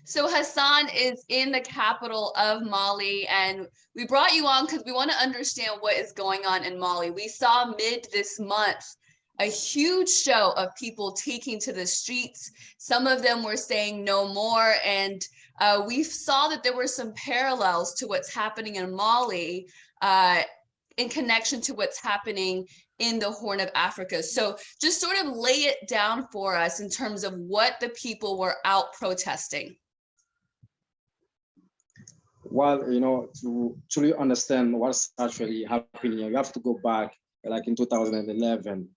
So Hassan is in the capital of Mali, and we brought you on because we want to understand what is going on in Mali. We saw mid this month a huge show of people taking to the streets. Some of them were saying no more, and we saw that there were some parallels to what's happening in Mali in connection to what's happening in the Horn of Africa. So just sort of lay it down for us in terms of what the people were out protesting. Well, to truly understand what's actually happening, you have to go back like in 2011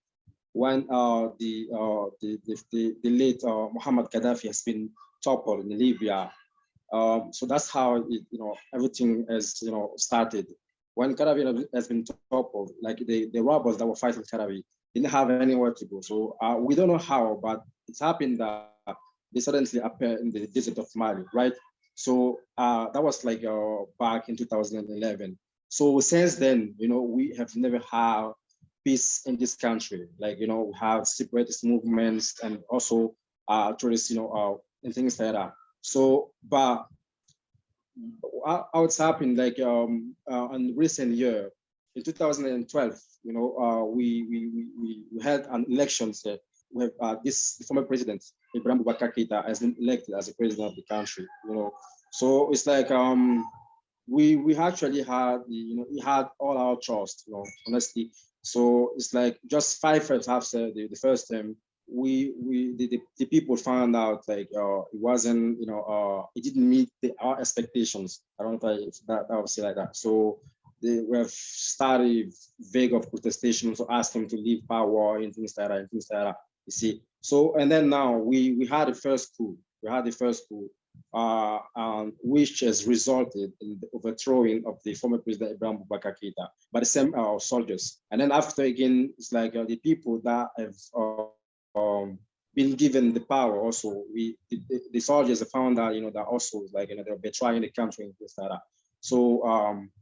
when the late Muhammad Gaddaffi has been toppled in Libya. So that's how everything has started. When Gaddafi has been toppled, like the robbers that were fighting Gaddafi didn't have anywhere to go. So we don't know how, but it's happened that they suddenly appear in the desert of Mali, right? So that was like back in 2011. So since then, we have never had peace in this country. Like, we have separatist movements and also tourists, and things like that. So, but how it's happened, like in recent year, in 2012, we had an election where this former president, Ibrahim Boubacar Keïta, has been elected as the president of the country, So it's like we actually had, he had all our trust, honestly. So it's like just 5 years after the first term, the people found out like it wasn't, it didn't meet our expectations. I don't know if that I would say like that. So they were started vague of protestations, so asked them to leave power and things like that, you see. So and then now we had the first coup. Which has resulted in the overthrowing of the former president Ibrahim Boubacar Keïta by the same soldiers. And then after again, it's like the people that have been given the power also, the soldiers have found out, that also like, they're betraying the country and things like that. So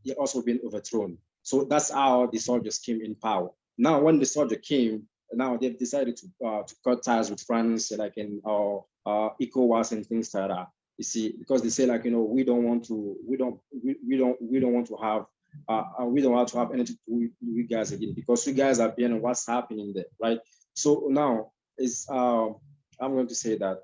they also been overthrown. So that's how the soldiers came in power. Now, when the soldier came, now they've decided to cut ties with France, like in ECOWAS and things like that. You see, because they say like, we don't want to have anything to do with you guys again, because you guys are being what's happening there, right? So now is I'm going to say that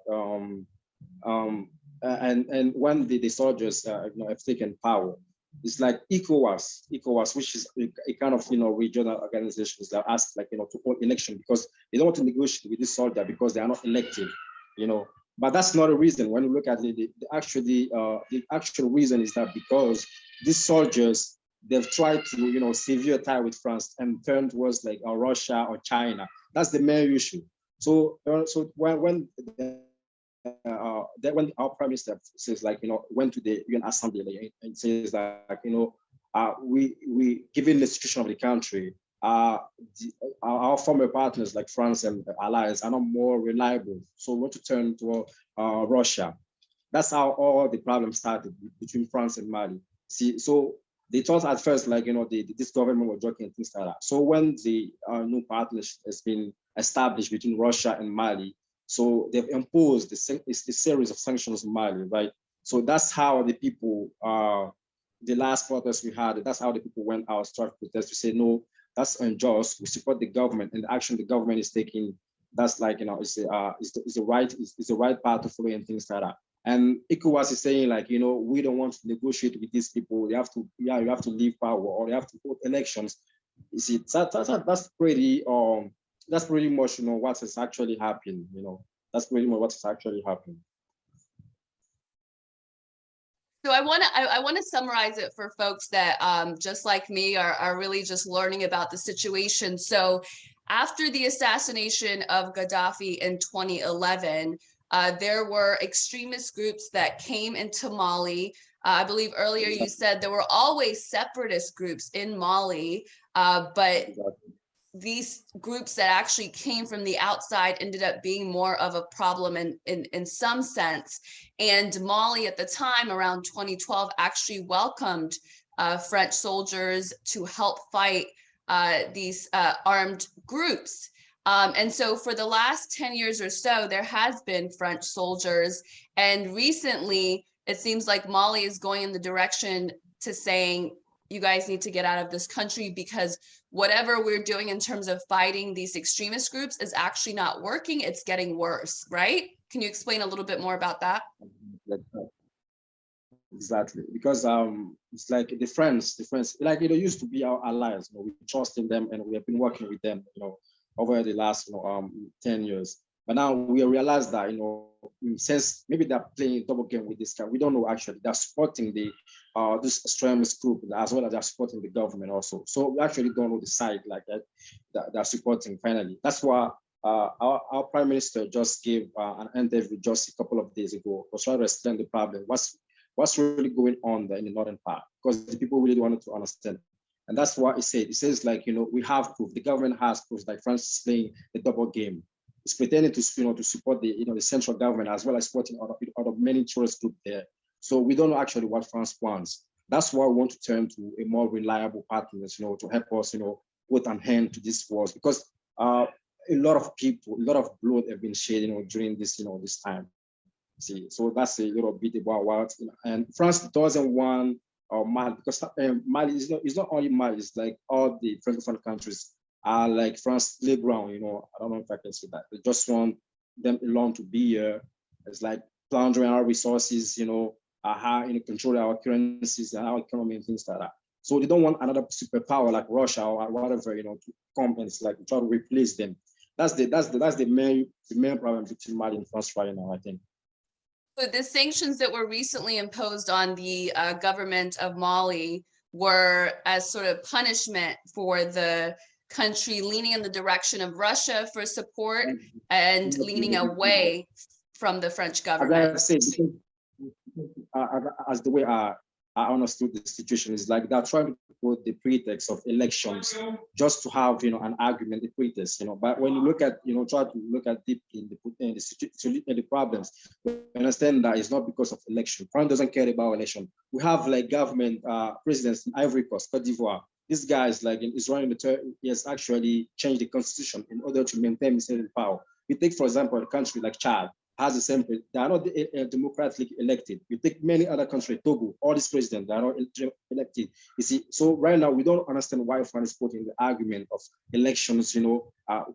and when the soldiers have taken power, it's like ECOWAS, which is a kind of regional organizations that ask like to hold election because they don't want to negotiate with this soldier because they are not elected, But that's not a reason. When you look at the actual reason is that because these soldiers, they've tried to sever tie with France and turn towards like Russia or China. That's the main issue. So when our prime minister says like went to the UN Assembly and says like we given the situation of the country, our former partners like France and allies are not more reliable. So we want to turn to Russia. That's how all the problems started between France and Mali. See, so they thought at first like this government was joking and things like that. So when the new partnership has been established between Russia and Mali, so they've imposed the series of sanctions in Mali, right? So that's how the people, the last protest we had, that's how the people went out, started protest to say no. That's unjust. We support the government, and the action the government is taking. That's like it's the right path to follow and things like that. And ECOWAS is saying like we don't want to negotiate with these people. You have to leave power or you have to hold elections. You see, that's pretty much what has actually happened. That's pretty much what has actually happened. So I want to summarize it for folks that just like me are really just learning about the situation. So after the assassination of Gaddafi in 2011, there were extremist groups that came into Mali. I believe earlier you said there were always separatist groups in Mali, but these groups that actually came from the outside ended up being more of a problem in some sense. And Mali at the time, around 2012, actually welcomed French soldiers to help fight these armed groups. And so for the last 10 years or so, there has been French soldiers. And recently, it seems like Mali is going in the direction to saying, you guys need to get out of this country because whatever we're doing in terms of fighting these extremist groups is actually not working. It's getting worse, right? Can you explain a little bit more about that? Exactly, because it's like the friends, like used to be our allies. We trust in them, and we have been working with them, over the last 10 years. But now we realize that since maybe they're playing double game with this guy, we don't know actually they're supporting the this extremist group as well as they're supporting the government also. So we actually don't know the side like that they're supporting. Finally, that's why our prime minister just gave an interview just a couple of days ago to try to explain the problem. What's really going on there in the northern part, because the people really wanted to understand. And that's what he said. He says, like, we have proof. The government has proof, like France is playing the double game. It's pretending to, to support the, the central government as well as supporting other many tourist groups there. So we don't know actually what France wants. That's why we want to turn to a more reliable partners, to help us, put an end to these wars, because a lot of people, a lot of blood have been shed, during this, this time. See, so that's a little bit about what, and France doesn't want Mali, because Mali is not only Mali, it's like all the Francophone countries are like France playground. I don't know if I can say that. They just want them alone to be here. It's like plundering our resources, control our currencies and our economy and things like that. So they don't want another superpower like Russia or whatever, to come and try to replace them. That's the main problem between Mali and France right now, I think. So the sanctions that were recently imposed on the government of Mali were as sort of punishment for the country leaning in the direction of Russia for support and leaning away from the French government. As I said, as the way I understood the situation is like they're trying to put the pretext of elections just to have an argument, the pretext, But when you look at try to look at deep in the problems, we understand that it's not because of election. France doesn't care about election. We have like government presidents in Ivory Coast, Cote d'Ivoire. This guy is like is running he has actually changed the constitution in order to maintain his power. You take, for example, a country like Chad has the same, they are not democratically elected. You take many other countries, Togo, all these presidents, they are not elected. You see, so right now we don't understand why France is putting the argument of elections,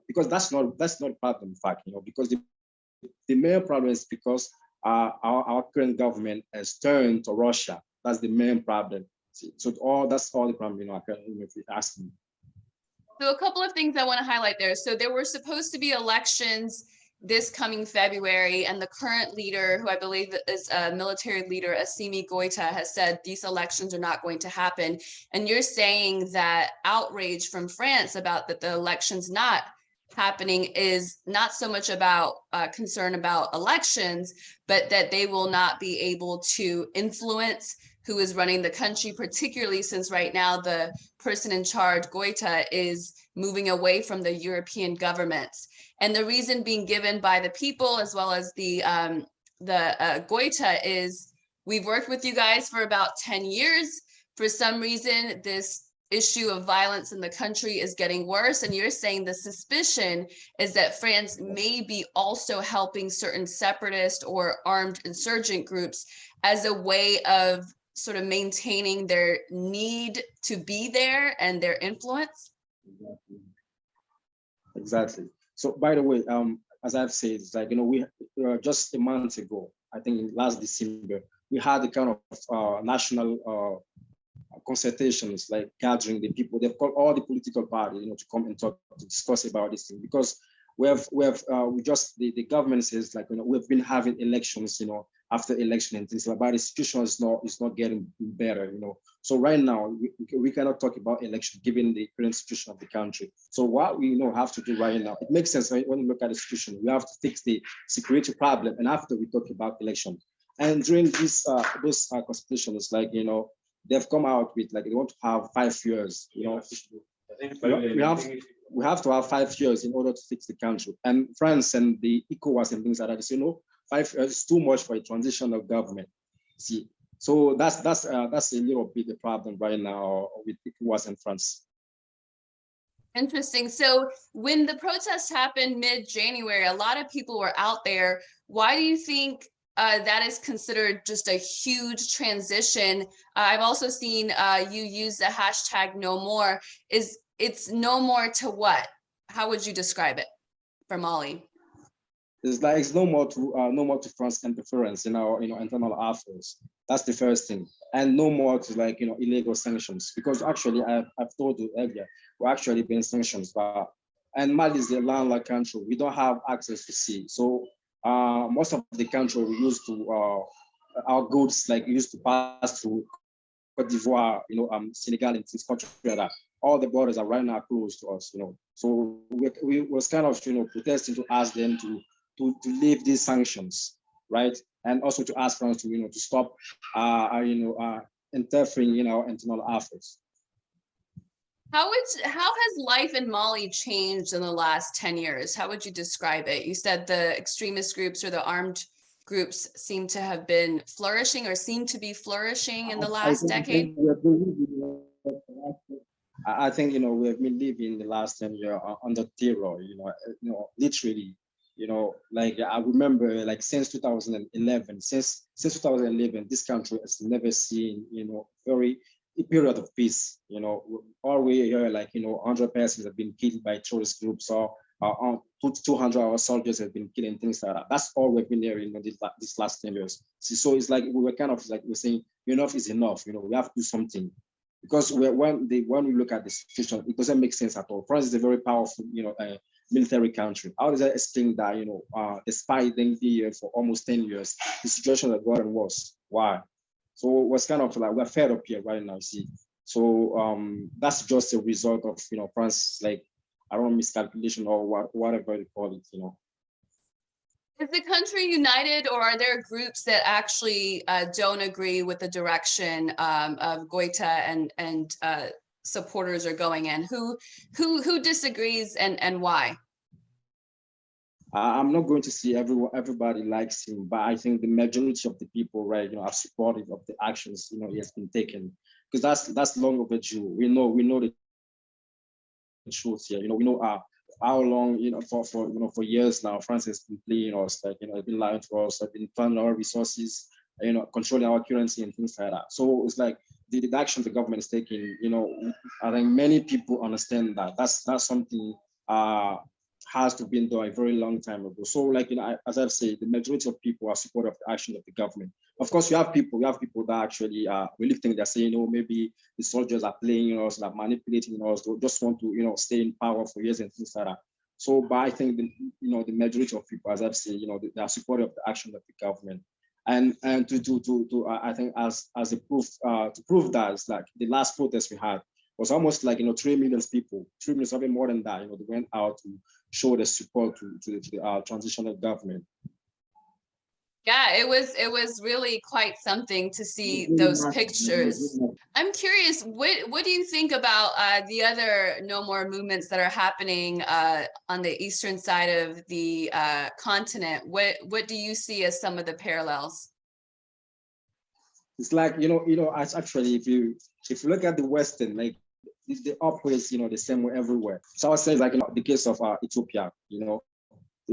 because that's not the problem, in fact, because the main problem is because our current government has turned to Russia. That's the main problem. See, so that's all the problem, if you ask me. So a couple of things I want to highlight there. So there were supposed to be elections this coming February, and the current leader, who I believe is a military leader, Assimi Goïta, has said these elections are not going to happen. And you're saying that outrage from France about that the elections not happening is not so much about concern about elections, but that they will not be able to influence who is running the country, particularly since right now the person in charge, Goïta, is moving away from the European governments. And the reason being given by the people as well as the Goïta is, we've worked with you guys for about 10 years. For some reason, this issue of violence in the country is getting worse. And you're saying the suspicion is that France may be also helping certain separatist or armed insurgent groups as a way of sort of maintaining their need to be there and their influence? Exactly. So by the way, as I've said, it's like, we just a month ago, I think last December, we had a kind of national consultations, like gathering the people. They've called all the political parties, to come and talk, to discuss about this thing, because the government says, like, we've been having elections, after election and things like that, but the situation is not getting better, So right now we cannot talk about election given the current situation of the country. So what we have to do right now, it makes sense when you look at the situation. We have to fix the security problem, and after we talk about election. And during this consultation, it's like, they've come out with, like, they want to have 5 years, we have to have 5 years in order to fix the country. And France and the ECOWAS and things like that, they say, 5 years is too much for a transitional government. See, so that's a little bit the problem right now with ECOWAS and France. Interesting. So when the protests happened mid-January, a lot of people were out there. Why do you think that is considered just a huge transition? I've also seen you use the hashtag no more. It's no more to what? How would you describe it for Mali? It's like it's no more to France interference in our internal affairs. That's the first thing, and no more to like illegal sanctions, because actually I've told you earlier, we're actually being sanctions, but and Mali is a landlocked country. We don't have access to sea, so most of the country we used to our goods like used to pass through Cote d'Ivoire, Senegal, and things countries like that. All the borders are right now closed to us, So we was kind of protesting to ask them to leave these sanctions, right? And also to ask France to stop, interfering in our internal affairs. How has life in Mali changed in the last 10 years? How would you describe it? You said the extremist groups or the armed groups seem to have been flourishing or seem to be flourishing in the last decade. I think we have been living the last 10 years under terror, literally, like I remember like since 2011, since 2011, this country has never seen, a period of peace, all we hear like, 100 persons have been killed by terrorist groups, or 200 our soldiers have been killed and things like that. That's all we've been hearing this last 10 years. So it's like we were kind of like we're saying enough is enough. We have to do something, because when we look at the situation, it doesn't make sense at all. France is a very powerful, military country. How does that explain that despite being here for almost 10 years, the situation that gotten worse? Why? So it was kind of like we're fed up here right now. See, so that's just a result of France, like I don't know, miscalculation or whatever you call it. Is the country united, or are there groups that actually don't agree with the direction of Goita and supporters are going in? Who disagrees and why? I'm not going to say everybody likes him, but I think the majority of the people, right, are supportive of the actions he has been taken, because that's long overdue. We know the truth here. We know how long for years now France has been playing us, like been lying to us, have been funding our resources, controlling our currency and things like that. So it's like the action the government is taking. I think many people understand that that's something has to be done a very long time ago. So like as I've said, the majority of people are supportive of the action of the government. Of course, you have people that actually really think they're saying, maybe the soldiers are playing us, they're manipulating us, they just want to stay in power for years and things like that. So, but I think the majority of people, as I've said, they are supportive of the action of the government. And to I think as a proof to prove that, it's like the last protest we had was almost like 3 million people, 3 million, something more than that. They went out to show their support to the transitional government. Yeah, it was really quite something to see those pictures. I'm curious, what do you think about the other no more movements that are happening on the eastern side of the continent? What do you see as some of the parallels? It's like as actually if you look at the Western, like they operate the same way everywhere. So I would say like the case of Ethiopia,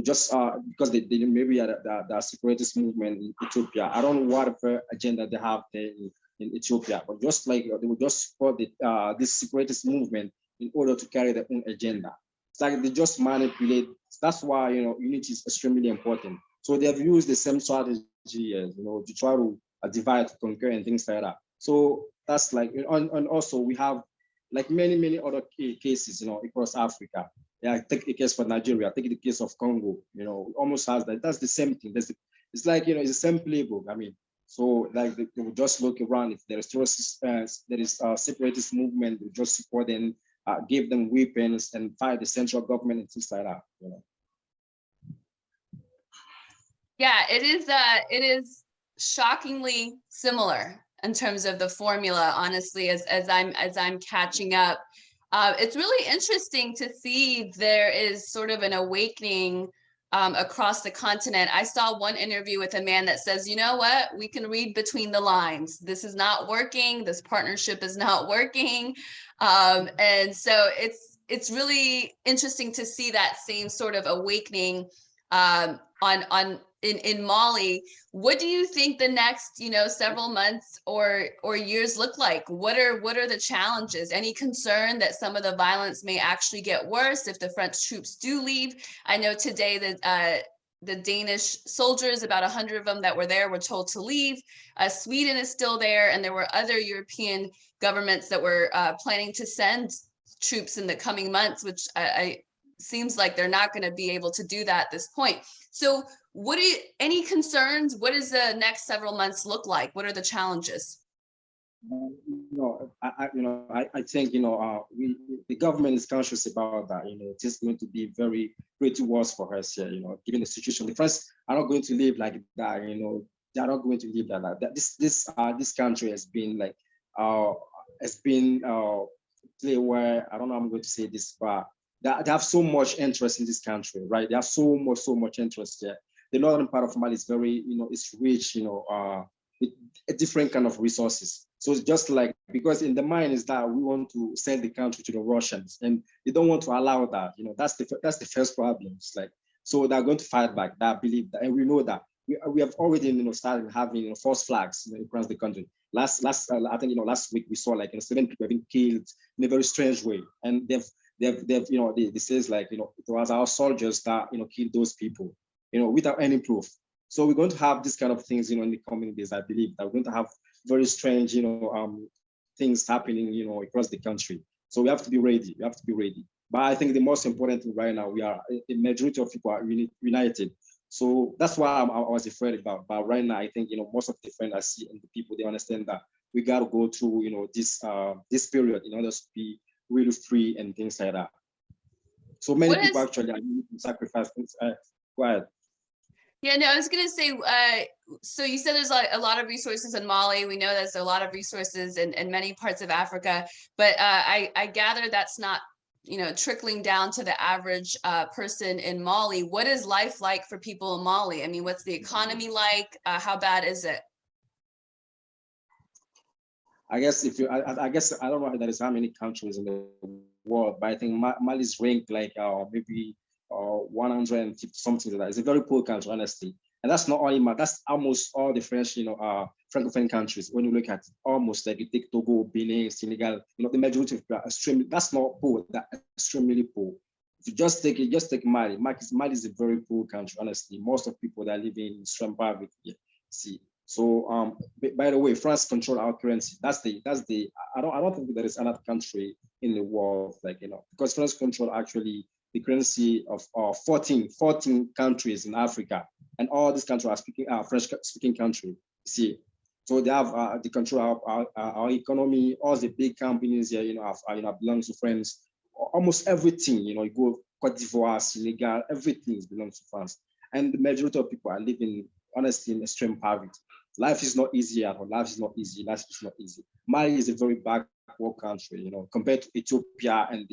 just because they maybe the separatist movement in Ethiopia. I don't know whatever agenda they have there in Ethiopia, but just like they would just support this separatist movement in order to carry their own agenda. It's like they just manipulate. That's why unity is extremely important. So they have used the same strategy to try to divide, to conquer, and things like that. So that's like, and also we have like many other cases across Africa. Yeah, take the case for Nigeria, take the case of Congo, almost has that. That's the same thing. It's like, it's the same playbook. I mean, so like they will just look around. If there is a separatist movement, they just support them, give them weapons and fight the central government and things like that, Yeah, it is shockingly similar in terms of the formula, honestly, as I'm catching up. It's really interesting to see there is sort of an awakening across the continent. I saw one interview with a man that says, you know what, we can read between the lines. This is not working. This partnership is not working. And so it's really interesting to see that same sort of awakening in Mali. What do you think the next, several months or years look like? What are the challenges? Any concern that some of the violence may actually get worse if the French troops do leave? I know today that the Danish soldiers, about 100 of them that were there, were told to leave. Sweden is still there, and there were other European governments that were planning to send troops in the coming months, which I seems like they're not going to be able to do that at this point. So any concerns? What does the next several months look like? What are the challenges? I think, the government is conscious about that. It is going to be pretty worse for us here, given the situation. The French are not going to live like that, they are not going to live like that. This country has been like, play where, I don't know how I'm going to say this, but they have so much interest in this country, right? They have so much interest there. The northern part of Mali is very, it's rich, with a different kind of resources. So it's just like, because in the mind is that we want to send the country to the Russians, and they don't want to allow that. That's the first problem. It's like, so they're going to fight back. That believe that, and we know that we have already, started having, false flags, across the country. I think, last week we saw like 7 people being killed in a very strange way, and they says like, it was our soldiers that killed those people, without any proof. So we're going to have this kind of things, in the coming days. I believe that we're going to have very strange, things happening, across the country. So we have to be ready. We have to be ready. But I think the most important thing right now, the majority of people are united. So that's why I was afraid about. But right now, I think, most of the friends I see and the people, they understand that we got to go through, this period in order to be really free and things like that. So many people actually are willing to sacrifice things. Go ahead. Yeah, no, I was going to say, so you said there's a lot of resources in Mali. We know there's a lot of resources in many parts of Africa, but I gather that's not, trickling down to the average person in Mali. What is life like for people in Mali? I mean, what's the economy like? How bad is it? I guess I guess I don't know if there is how many countries in the world, but I think Mali is ranked like maybe 150 something like that. It's a very poor country, honestly. And that's not only Mali, that's almost all the French, Francophone countries. When you look at it, almost like you take Togo, Benin, Senegal, the majority of people are extremely, that's not poor, that's extremely poor. If you just take Mali. Mali is a very poor country, honestly. Most of people that live in extreme poverty. See. So by the way, France control our currency. That's the I don't think there is another country in the world like, because France control actually the currency of 14 countries in Africa, and all these countries are speaking French speaking country. See, so they have the control of our economy. All the big companies here, belongs to France. Almost everything, you go Cote d'Ivoire, Senegal, everything belongs to France, and the majority of people are living honestly in extreme poverty. Life is not easy at all. Life is not easy. Life is not easy. Mali is a very backward country, compared to Ethiopia, and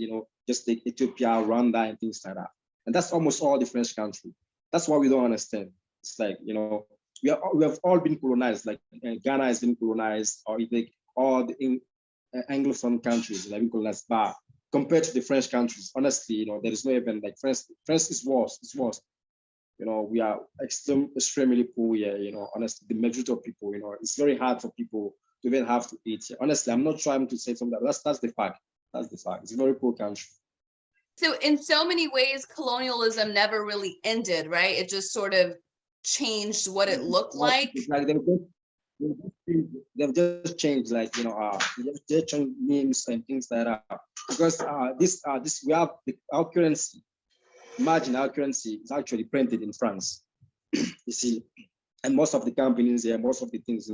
just take Ethiopia, Rwanda, and things like that. And that's almost all the French country. That's what we don't understand. It's like, we have all been colonized. Like Ghana has been colonized, or like all the Anglophone countries have been colonized. But compared to the French countries, honestly, there is no even like France. France is worse. It's worse. We are extremely poor here, honestly, the majority of people, it's very hard for people to even have to eat here. Honestly, I'm not trying to say something. That's the fact. That's the fact. It's a very poor country. So in so many ways, colonialism never really ended, right? It just sort of changed what it looked like. Like they've just changed, like, they've changed names and things like that. Because this we have our currency. Imagine our currency is actually printed in France. You see, and most of the companies here, most of the things,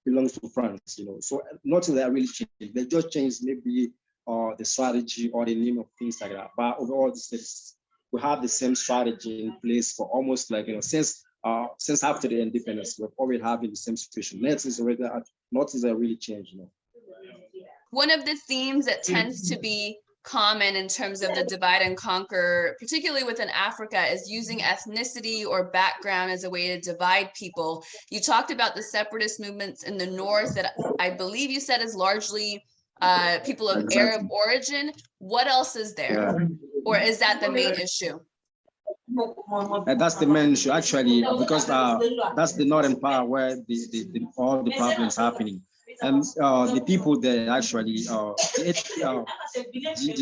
belongs to France. So nothing that really changed. They just changed maybe the strategy or the name of things like that. But overall, we have the same strategy in place for almost like, since after the independence, we're always having the same situation. Nothing's really changed. One of the themes that tends to be common in terms of the divide and conquer, particularly within Africa, is using ethnicity or background as a way to divide people. You talked about the separatist movements in the north that I believe you said is largely people of Exactly. Arab origin. What else is there? Yeah. Or is that the main issue? That's the main issue, actually, because that's the northern part where all the problems happening. And the people there actually, they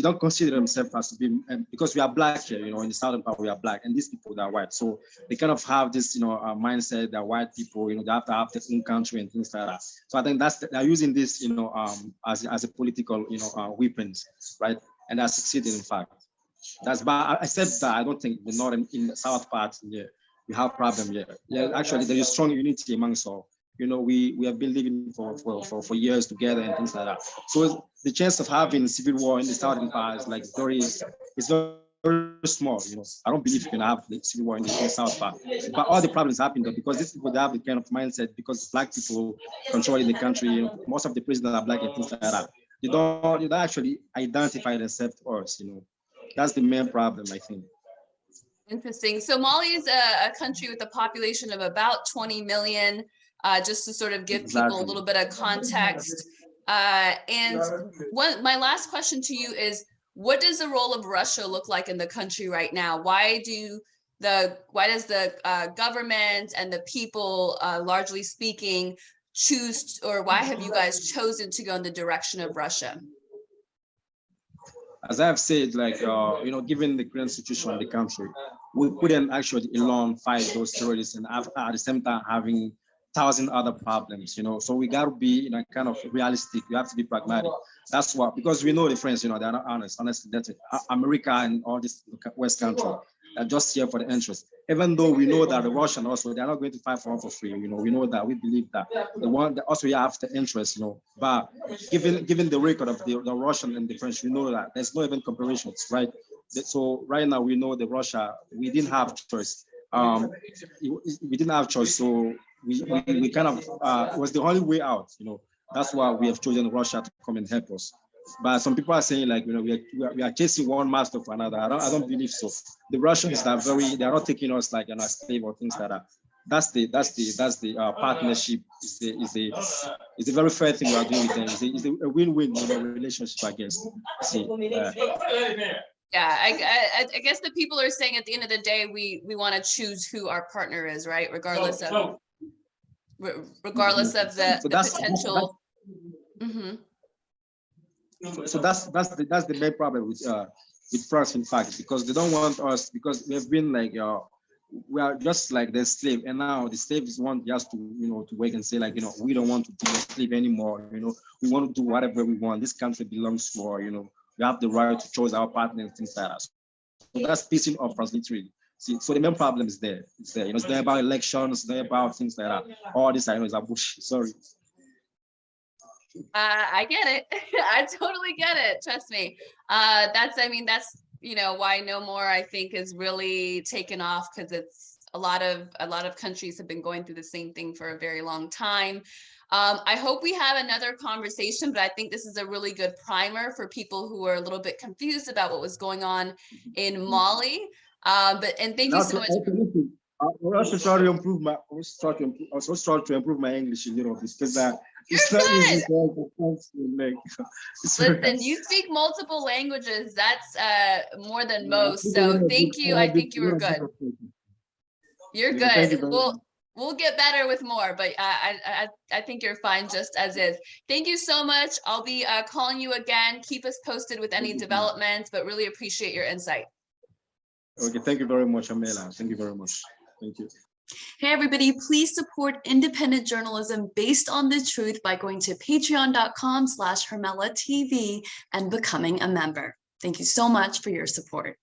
don't consider themselves as to be, because we are black here, you know, in the southern part we are black, and these people that are white. So they kind of have this, you know, mindset that white people, you know, they have to have their own country and things like that. So I think they're using this, you know, as a political, you know, weapons, right? And they're succeeding, in fact. That's, but except that I don't think the northern, in the south part, yeah, we have problem here. Yeah, actually there is strong unity amongst all. You know, we have been living for years together and things like that. So the chance of having civil war in the southern part is like very small. You know, I don't believe you can have the civil war in the south part. But all the problems happen though because these people, they have the kind of mindset, because black people controlling the country. You know, most of the prisoners are black and things like that. They don't actually identify themselves to us. You know, that's the main problem, I think. Interesting. So Mali is a country with a population of about 20 million, just to sort of give people a little bit of context. And my last question to you is, what does the role of Russia look like in the country right now? Why does the government and the people, largely speaking, choose, or why have you guys chosen to go in the direction of Russia? As I've said, like, you know, given the current situation in the country, we couldn't actually alone fight those terrorists, and at the same time having 1,000 other problems, you know. So we got to be, you know, kind of realistic. We have to be pragmatic. That's what, because we know the friends, you know, they're not honest. Honestly, that's it. America and all this West country are just here for the interest. Even though we know that the Russian also, they're not going to fight for free. You know, we know that. We believe that. The one that also have the interest, you know. But given the record of the Russian and the French, we know that there's no even comparisons, right? So right now we know the Russia, we didn't have choice. We didn't have choice. So we kind of it was the only way out, you know. That's why we have chosen Russia to come and help us. But some people are saying, like, you know, we are chasing one master for another. I don't believe so. The Russians are they are not taking us like an slave or things like that. That's the partnership. Is a very fair thing we are doing with them. It's a win-win, you know, relationship, I guess. See. Yeah, I guess the people are saying at the end of the day, we want to choose who our partner is, right? Regardless of the potential. So that's the main problem with France, in fact, because they don't want us, because we have been like we are just like the slave, and now the slaves want just to, you know, to wake and say, like, you know, we don't want to be a slave anymore. You know, we want to do whatever we want. This country belongs to us. You know, we have the right to choose our partner and things like that. So that's pissing off France, literally. See, so the main problem is there. It's there. You know, it's not about elections. It's not about things like that. All this I know is a bush. Sorry. I get it. I totally get it. Trust me. That's, you know, why No More, I think, is really taken off, because it's a lot of countries have been going through the same thing for a very long time. I hope we have another conversation, but I think this is a really good primer for people who are a little bit confused about what was going on in Mali. And thank you so much. I also try to improve my English a little bit, because it's not easy to listen, you speak multiple languages. That's more than most. So thank you. I think you were good. You're good. We'll get better with more, but I think you're fine just as is. Thank you so much. I'll be calling you again. Keep us posted with any developments, but really appreciate your insight. Okay, thank you very much, Amela. Thank you very much. Thank you. Hey everybody, please support independent journalism based on the truth by going to patreon.com/HermelaTV and becoming a member. Thank you so much for your support.